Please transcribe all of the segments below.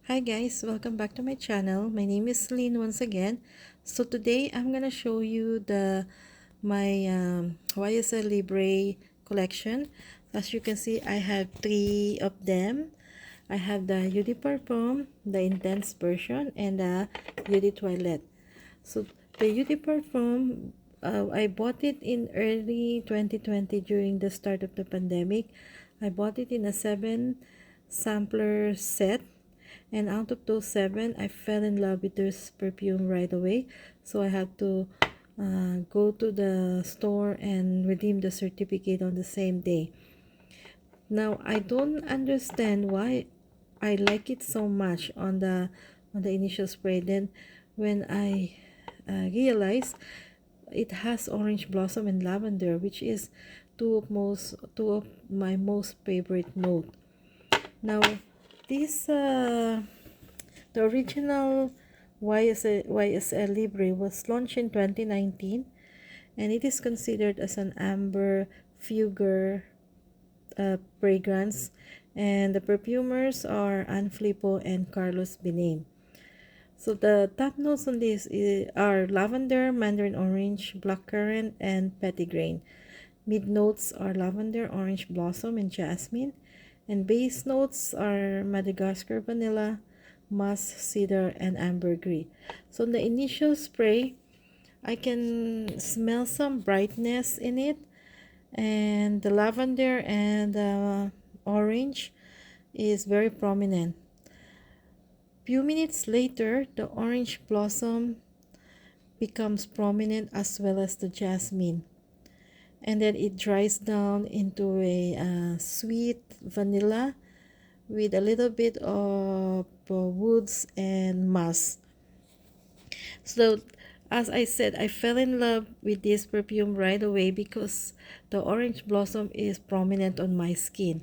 Hi guys, welcome back to my channel. My name is Celine once again. So today I'm gonna show you my Ysl Libre collection. As you can see, I have three of them. I have the Eau de Parfum, the Intense version, and the Eau de Toilette. So the Eau de Parfum, I bought it in early 2020 during the start of the pandemic. I bought it in a 7 sampler set, and out of those 7 I fell in love with this perfume right away, so I had to go to the store and redeem the certificate on the same day. Now I don't understand why I like it so much on the initial spray. Then when I realized it has orange blossom and lavender, which is two of my most favorite note. Now this the original YSL Libre was launched in 2019, and it is considered as an amber fugue fragrance, and the perfumers are Anflippo and Carlos Binem. So the top notes on this are lavender, mandarin orange, blackcurrant, and petitgrain. Mid notes are lavender, orange blossom, and jasmine. And base notes are Madagascar vanilla, musk, cedar, and ambergris. So in the initial spray, I can smell some brightness in it, and the lavender and the orange is very prominent. Few minutes later, the orange blossom becomes prominent as well as the jasmine, and then it dries down into a sweet vanilla with a little bit of woods and musk. So as I said, I fell in love with this perfume right away because the orange blossom is prominent on my skin.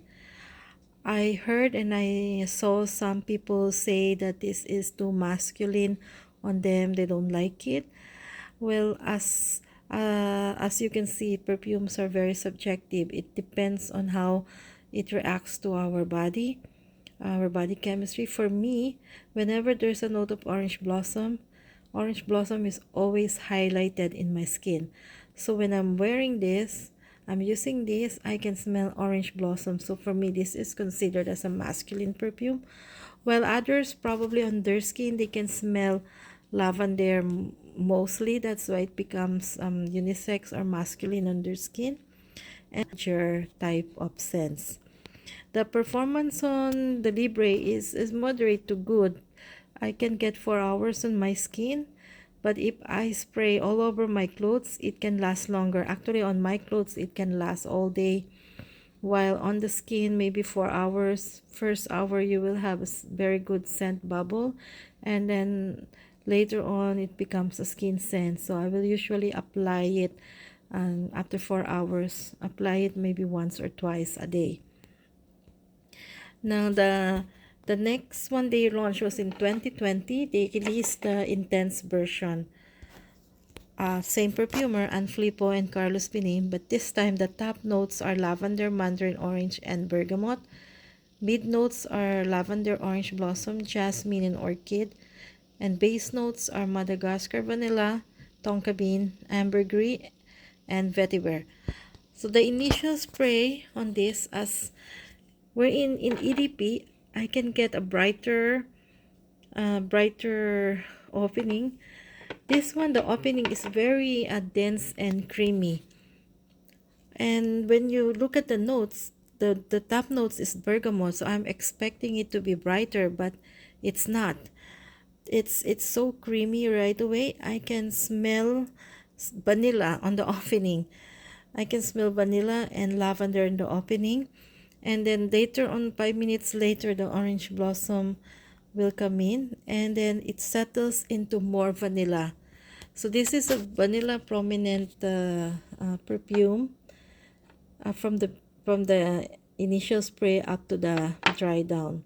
I heard and I saw some people say that this is too masculine on them, they don't like it. Well, as you can see, perfumes are very subjective. It depends on how it reacts to our body chemistry. For me, whenever there's a note of orange blossom is always highlighted in my skin. So when I'm wearing this, I'm using this, I can smell orange blossom. So for me, this is considered as a masculine perfume. While others, probably on their skin, they can smell lavender mostly. That's why it becomes unisex or masculine on their skin, and your type of scents. The performance on the Libre is moderate to good. I can get 4 hours on my skin, but if I spray all over my clothes, it can last longer. Actually, on my clothes, it can last all day, while on the skin, maybe 4 hours. First hour, you will have a very good scent bubble, and then later on, it becomes a skin scent. So I will usually apply it after 4 hours. Apply it maybe once or twice a day. Now the next one they launched was in 2020. They released the Intense version. Same perfumer, Anflippo and Carlos Binem, but this time the top notes are lavender, mandarin orange, and bergamot. Mid notes are lavender, orange blossom, jasmine, and orchid. And base notes are Madagascar vanilla, tonka bean, ambergris, and vetiver. So the initial spray on this, as we're in EDP, I can get a brighter opening. This one, the opening is very dense and creamy. And when you look at the notes, the top notes is bergamot, so I'm expecting it to be brighter, but it's not. It's so creamy right away. I can smell vanilla on the opening. I can smell vanilla and lavender in the opening. And then later on, 5 minutes later, the orange blossom will come in, and then it settles into more vanilla. So this is a vanilla prominent perfume from the initial spray up to the dry down.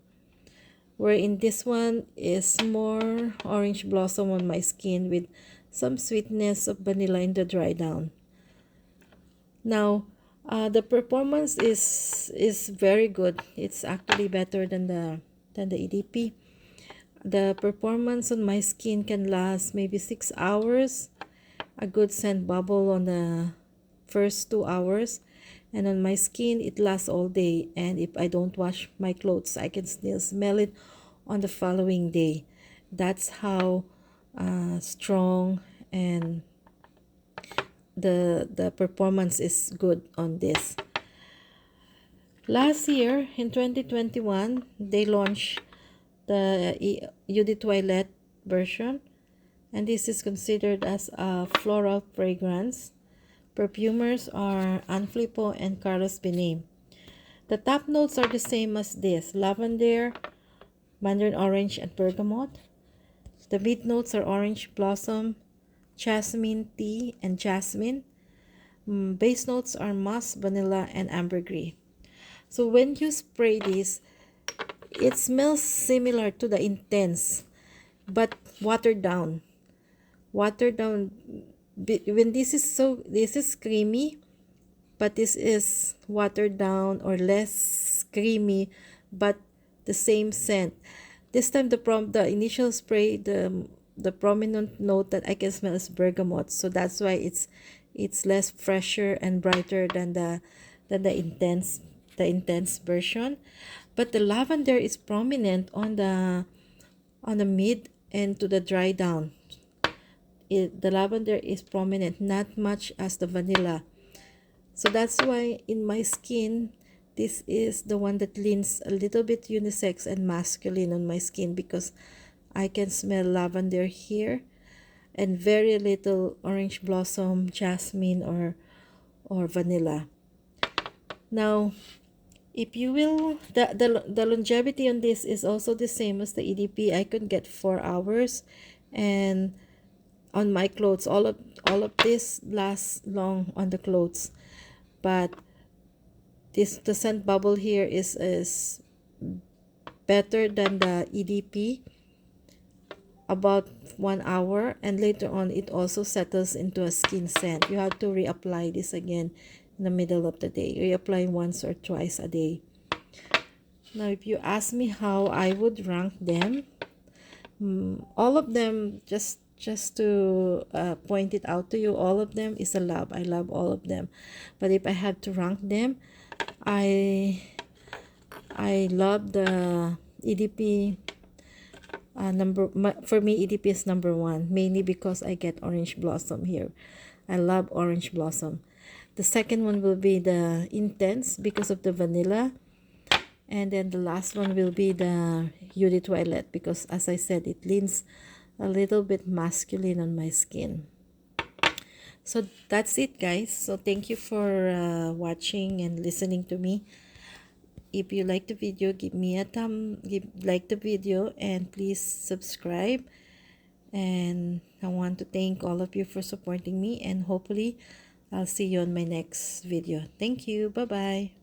Wherein this one is more orange blossom on my skin with some sweetness of vanilla in the dry down. Now, the performance is very good. It's actually better than the EDP. The performance on my skin can last maybe 6 hours. A good scent bubble on the first 2 hours, and on my skin it lasts all day, and if I don't wash my clothes I can still smell it on the following day. That's how strong and the performance is good on this. Last year in 2021 they launched the Eau de Toilette version, and this is considered as a floral fragrance. Perfumers are Anflipo and Carlos Benem. The top notes are the same as this: lavender, mandarin orange, and bergamot. The mid notes are orange blossom, jasmine tea, and jasmine. Base notes are musk, vanilla, and ambergris. So when you spray this, it smells similar to the intense, but watered down. Watered down. When this is creamy, but this is watered down or less creamy, but the same scent. This time the initial spray, the prominent note that I can smell is bergamot, so that's why it's less fresher and brighter than the intense version. But the lavender is prominent on the mid and to the dry down. The lavender is prominent, not much as the vanilla. So that's why in my skin, this is the one that leans a little bit unisex and masculine on my skin, because I can smell lavender here and very little orange blossom, jasmine, or vanilla. Now, if you will, the longevity on this is also the same as the EDP. I could get 4 hours, and on my clothes, all of this lasts long on the clothes. But the scent bubble here is better than the EDP, about 1 hour, and later on it also settles into a skin scent. You have to reapply this again in the middle of the day. Reapply once or twice a day. Now if you ask me how I would rank them, all of them, just to point it out to you, all of them is a love. I love all of them. But if I had to rank them, I love the EDP. For me, EDP is number 1, mainly because I get orange blossom here. I love orange blossom. The second one will be the intense because of the vanilla, and then the last one will be the Eau de Toilette, because as I said, it leans a little bit masculine on my skin. So that's it, guys. So thank you for watching and listening to me. If you like the video, give me a like the video, and please subscribe. And I want to thank all of you for supporting me, and hopefully I'll see you on my next video. Thank you. Bye bye.